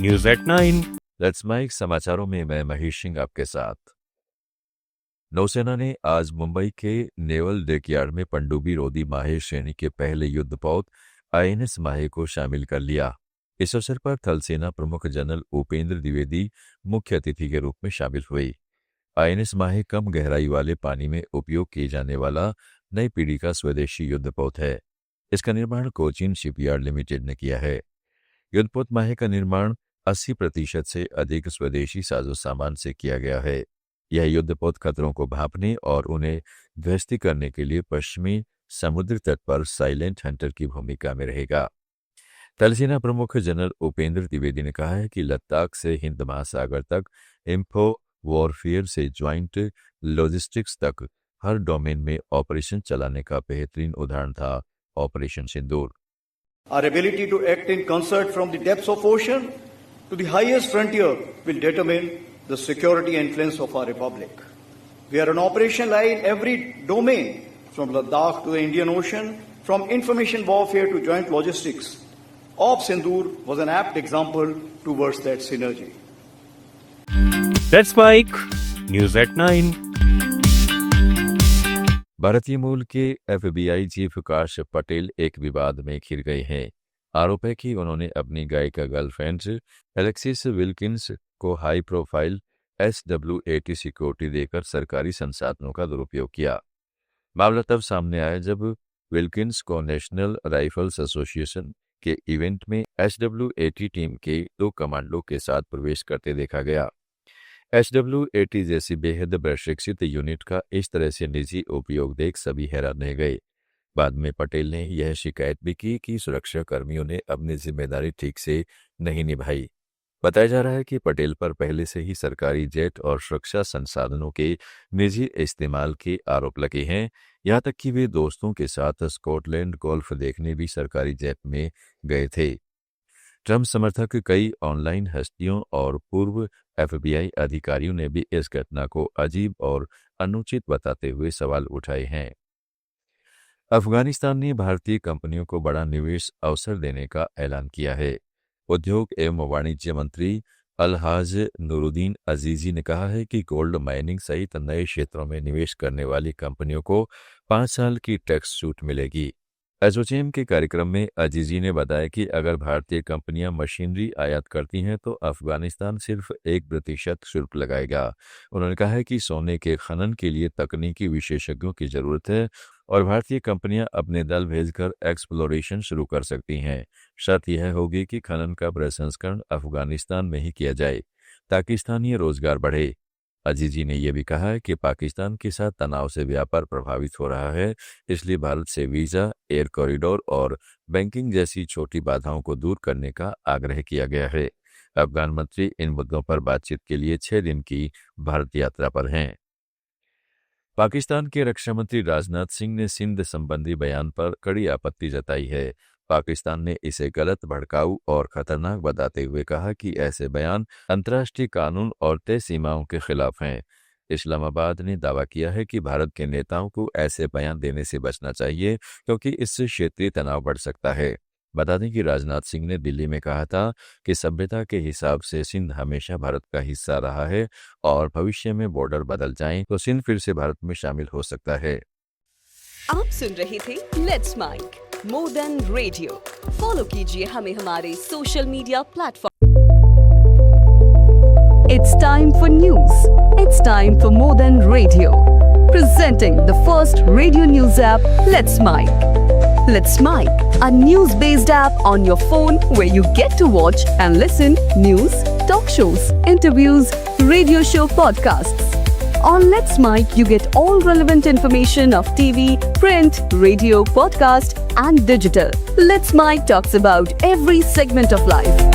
News at 9। Let's mic समाचारों में मैं महेश सिंह आपके साथ। नौसेना ने आज मुंबई के नेवल डेकयार्ड में पनडुब्बी रोधी माहे श्रेणी के पहले युद्धपोत आईएनएस माहे को शामिल कर लिया। इस अवसर पर थल सेना प्रमुख जनरल उपेंद्र द्विवेदी मुख्य अतिथि के रूप में शामिल हुई। आईएनएस माहे कम गहराई वाले पानी में उपयोग किए जाने वाला नई पीढ़ी का स्वदेशी युद्धपोत है। इसका निर्माण कोचीन शिपयार्ड लिमिटेड ने किया है। युद्धपोत माहे का निर्माण 80% से अधिक स्वदेशी साजो सामान से किया गया है। यह युद्धपोत खतरों को भांपने और उन्हें ध्वस्त करने के लिए पश्चिमी समुद्र तट पर साइलेंट हंटर की भूमिका में रहेगा। थल सेना प्रमुख जनरल उपेंद्र द्विवेदी ने कहा है कि लद्दाख से हिंद महासागर तक इंफो वॉरफेयर से ज्वाइंट लॉजिस्टिक्स तक हर डोमेन में ऑपरेशन चलाने का बेहतरीन उदाहरण था operation Sindoor. Our ability to act in concert from the depths of ocean to the highest frontier will determine the security and influence of our republic. We are an operation line in every domain, from Ladakh to the Indian Ocean, from information warfare to joint logistics. Op Sindoor was an apt example towards that synergy. That's Mike. News at 9। भारतीय मूल के FBI chief काश पटेल एक विवाद में घिर गए हैं। आरोप है कि उन्होंने अपनी गायिका गर्लफ्रेंड एलेक्सिस विल्किंस को हाई प्रोफाइल SWAT सिक्योरिटी देकर सरकारी संसाधनों का दुरुपयोग किया। मामला तब सामने आया जब विल्किंस को नेशनल राइफल्स एसोसिएशन के इवेंट में SWAT टीम के 2 कमांडो के साथ प्रवेश करते देखा गया। SWAT जैसी बेहद प्रशिक्षित यूनिट का इस तरह से निजी उपयोग देख सभी हैरान रह गए। बाद में पटेल ने यह शिकायत भी की कि सुरक्षा कर्मियों ने अपनी जिम्मेदारी ठीक से नहीं निभाई। बताया जा रहा है कि पटेल पर पहले से ही सरकारी जेट और सुरक्षा संसाधनों के निजी इस्तेमाल के आरोप लगे हैं। यहाँ तक कि वे दोस्तों के साथ स्कॉटलैंड गोल्फ देखने भी सरकारी जेट में गए थे। ट्रंप समर्थक कई ऑनलाइन हस्तियों और पूर्व एफबीआई अधिकारियों ने भी इस घटना को अजीब और अनुचित बताते हुए सवाल उठाए हैं। अफगानिस्तान ने भारतीय कंपनियों को बड़ा निवेश अवसर देने का ऐलान किया है। उद्योग एवं वाणिज्य मंत्री अलहाज नूरुद्दीन अजीजी ने कहा है कि गोल्ड माइनिंग सहित नए क्षेत्रों में निवेश करने वाली कंपनियों को 5 साल की टैक्स छूट मिलेगी। एसोचैम के कार्यक्रम में अजीजी ने बताया कि अगर भारतीय कंपनियां मशीनरी आयात करती हैं तो अफगानिस्तान सिर्फ 1% शुल्क लगाएगा। उन्होंने कहा है कि सोने के खनन के लिए तकनीकी विशेषज्ञों की जरूरत है और भारतीय कंपनियां अपने दल भेजकर एक्सप्लोरेशन शुरू कर सकती हैं। शर्त यह होगी कि खनन का प्रसंस्करण अफगानिस्तान में ही किया जाए ताकि स्थानीय रोजगार बढ़े। अजीजी ने यह भी कहा है कि पाकिस्तान के साथ तनाव से व्यापार प्रभावित हो रहा है, इसलिए भारत से वीजा, एयर कॉरिडोर और बैंकिंग जैसी छोटी बाधाओं को दूर करने का आग्रह किया गया है। अफगान मंत्री इन मुद्दों पर बातचीत के लिए 6 दिन की भारत यात्रा पर हैं। पाकिस्तान के रक्षा मंत्री राजनाथ सिंह ने सिंध संबंधी बयान पर कड़ी आपत्ति जताई है। पाकिस्तान ने इसे गलत, भड़काऊ और खतरनाक बताते हुए कहा कि ऐसे बयान अंतर्राष्ट्रीय कानून और तय सीमाओं के खिलाफ हैं। इस्लामाबाद ने दावा किया है कि भारत के नेताओं को ऐसे बयान देने से बचना चाहिए क्योंकि इससे क्षेत्रीय तनाव बढ़ सकता है। बता दें कि राजनाथ सिंह ने दिल्ली में कहा था कि सभ्यता के हिसाब से सिंध हमेशा भारत का हिस्सा रहा है और भविष्य में बॉर्डर बदल जाएं तो सिंध फिर से भारत में शामिल हो सकता है। आप सुन रहे थे let's mike more than radio. Follow कीजिए हमें हमारे social media platform. It's time for news. It's time for more than radio. Presenting the first radio news app, Let's Mic. Let's Mic, a news-based app on your phone where you get to watch and listen news, talk shows, interviews, radio show podcasts. On Let's Mic, you get all relevant information of TV, print, radio, podcast, and digital. Let's Mic talks about every segment of life.